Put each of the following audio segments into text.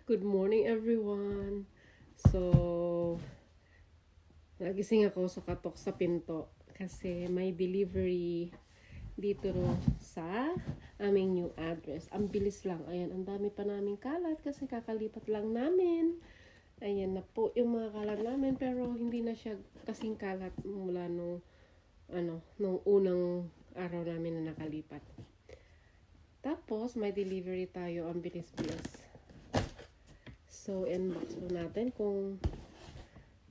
Good morning, everyone. So, nagising ako sa katok sa pinto kasi may delivery dito sa aming new address. Ang bilis lang. Ayan, ang dami pa naming kalat kasi kakalipat lang namin. Ayan na po yung mga kalat namin pero hindi na siya kasing kalat mula nung unang araw namin na nakalipat. Tapos, may delivery tayo. Ang bilis-bilis. So, inbox po natin kung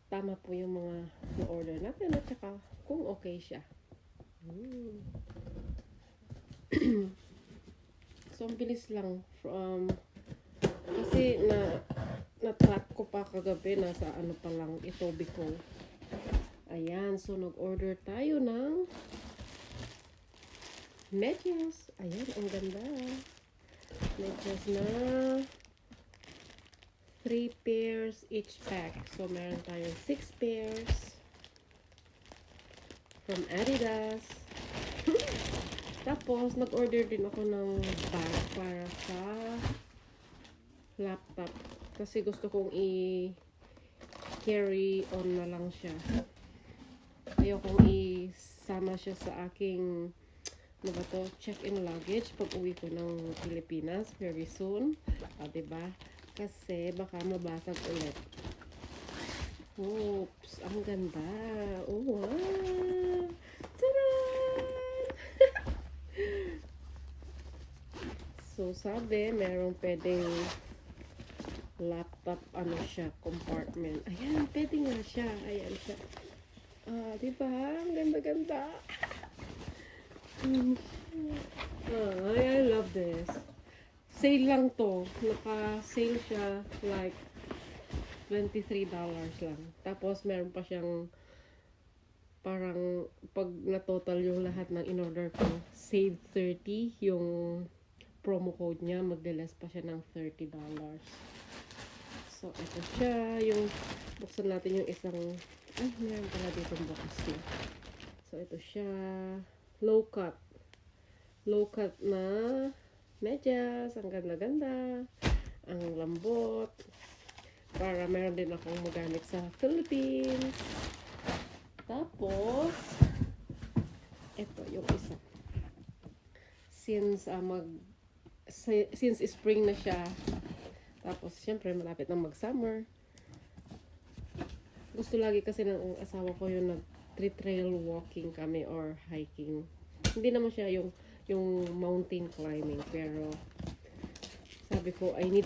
tama po yung mga na-order natin at saka kung okay siya. So, ang bilis lang. Kasi na-track ko pa kagabi. Nasa ano pa lang, Itobi ko. Ayan. So, nag-order tayo ng medyas. Ayan, ang ganda. Medyas na 3 pairs each pack. So, meron tayong 6 pairs from Adidas. Tapos, nag-order din ako ng bag para sa laptop. Kasi gusto kong i-carry on na lang siya. Ayokong isama siya sa aking check-in luggage pag uwi ko ng Pilipinas very soon. Diba? Kasi baka mabasag ulit. Oops, ang ganda. Oh, wow. Taran! So, sabi, meron pwedeng laptop, siya, compartment. Ayan, pwede nga siya. Ayan siya. Diba? Ang ganda-ganda. I love this. Sale lang to. Naka-sale siya like $23 lang. Tapos meron pa siyang parang pag na-total yung lahat ng in-order ko, save 30 yung promo code niya. Magde-less pa siya ng $30. So, ito siya. Yung buksan natin yung isang meron pala dito box niya. So, ito siya. Low cut na medyas. Ang ganda-ganda. Ang lambot. Para meron din akong magamit sa Philippines. Tapos, ito yung isa. Since spring na siya, tapos syempre malapit na mag-summer. Gusto lagi kasi ng asawa ko yung nag-trail walking kami or hiking. Hindi naman siya yung mountain climbing, pero sabi ko I need